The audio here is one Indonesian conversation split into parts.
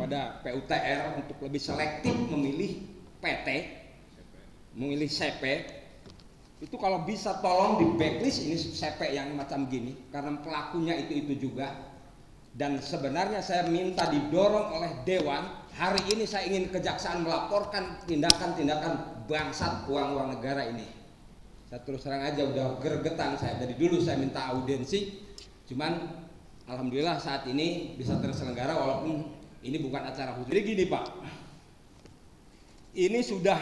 kepada PUTR untuk lebih selektif memilih PT, memilih CP. Itu kalau bisa tolong di backlist ini CP yang macam gini, karena pelakunya itu juga. Dan sebenarnya saya minta didorong oleh Dewan. Hari ini saya ingin kejaksaan melaporkan tindakan-tindakan bangsat uang negara ini. Saya terus terang aja udah gregetan saya, dari dulu saya minta audiensi, cuman alhamdulillah saat ini bisa terselenggara walaupun ini bukan acara khusus. Jadi gini Pak, ini sudah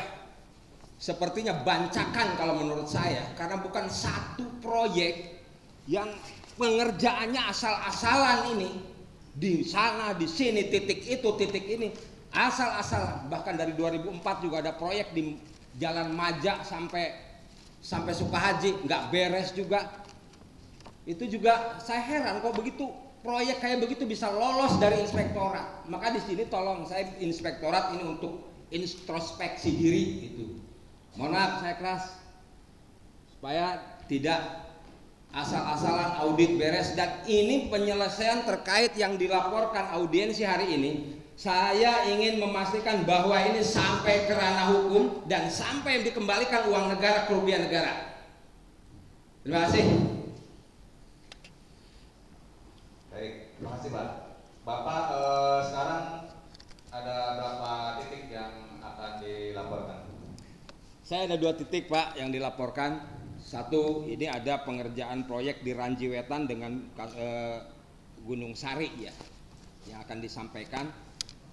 sepertinya bancakan kalau menurut saya, karena bukan satu proyek yang pengerjaannya asal-asalan ini, di sana, di sini, titik itu, titik ini, asal-asalan. Bahkan dari 2004 juga ada proyek di Jalan Maja sampai Sukahaji, nggak beres juga. Itu juga saya heran kok begitu proyek kayak begitu bisa lolos dari inspektorat. Maka di sini tolong saya inspektorat ini untuk introspeksi diri gitu. Mohon maaf saya keras supaya tidak asal-asalan audit beres, dan ini penyelesaian terkait yang dilaporkan audiensi hari ini. Saya ingin memastikan bahwa ini sampai ke ranah hukum dan sampai dikembalikan uang negara, kerugian negara. Terima kasih. Baik, terima kasih Pak. Bapak sekarang ada berapa titik yang akan dilaporkan? Saya ada 2 titik Pak yang dilaporkan. Satu, ini ada pengerjaan proyek di Ranji Wetan dengan Gunung Sari ya, yang akan disampaikan.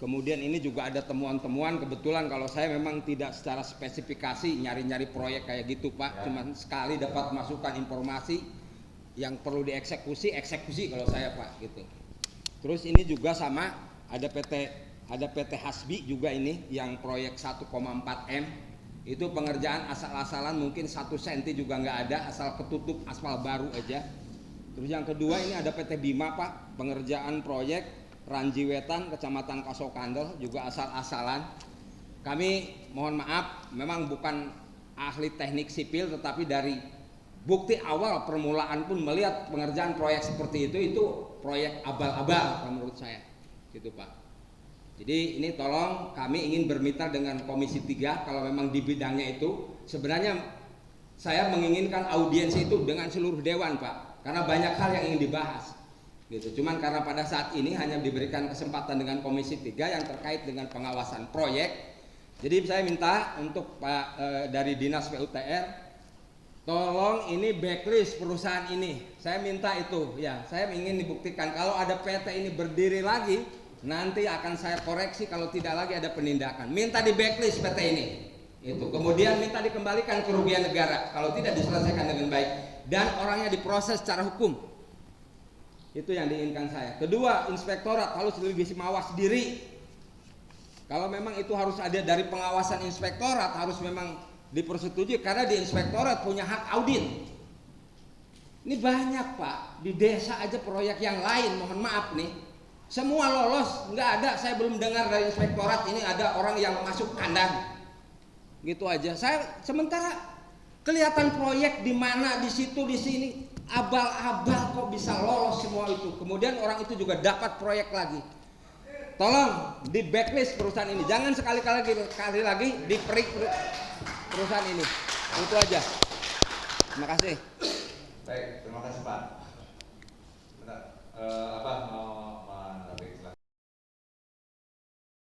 Kemudian ini juga ada temuan-temuan, kebetulan kalau saya memang tidak secara spesifikasi nyari-nyari proyek kayak gitu Pak, ya. Cuman sekali dapat masukan informasi yang perlu dieksekusi, eksekusi kalau saya Pak gitu. Terus ini juga sama ada PT Hasbi juga ini yang proyek 1,4 M. Itu pengerjaan asal-asalan, mungkin 1 senti juga nggak ada, asal ketutup aspal baru aja. Terus yang kedua ini ada PT Bima Pak, pengerjaan proyek Ranji Wetan, Kecamatan Kasokandel, juga asal-asalan. Kami mohon maaf, memang bukan ahli teknik sipil, tetapi dari bukti awal permulaan pun melihat pengerjaan proyek seperti itu proyek abal-abal menurut saya, gitu Pak. Jadi ini tolong kami ingin bermitra dengan Komisi 3 kalau memang di bidangnya itu. Sebenarnya saya menginginkan audiensi itu dengan seluruh dewan Pak, karena banyak hal yang ingin dibahas gitu. Cuman karena pada saat ini hanya diberikan kesempatan dengan Komisi 3 yang terkait dengan pengawasan proyek. Jadi saya minta untuk Pak dari Dinas PUTR, tolong ini backlist perusahaan ini. Saya minta itu ya, saya ingin dibuktikan kalau ada PT ini berdiri lagi, nanti akan saya koreksi kalau tidak lagi ada penindakan. Minta di backlist PT ini. Itu. Kemudian minta dikembalikan kerugian negara kalau tidak diselesaikan dengan baik, dan orangnya diproses secara hukum. Itu yang diinginkan saya. Kedua, inspektorat harus lebih mawas diri. Kalau memang itu harus ada dari pengawasan inspektorat, harus memang dipersetujui, karena di inspektorat punya hak audit. Ini banyak Pak, di desa aja proyek yang lain, mohon maaf nih, semua lolos, nggak ada, saya belum dengar dari inspektorat ini ada orang yang masuk kandang. Gitu aja. Saya sementara kelihatan proyek di mana, di situ, di sini, abal-abal kok bisa lolos semua itu. Kemudian orang itu juga dapat proyek lagi. Tolong di backlist perusahaan ini, jangan sekali lagi diperik perusahaan ini. Itu aja. Terima kasih. Baik, terima kasih Pak. Bentar.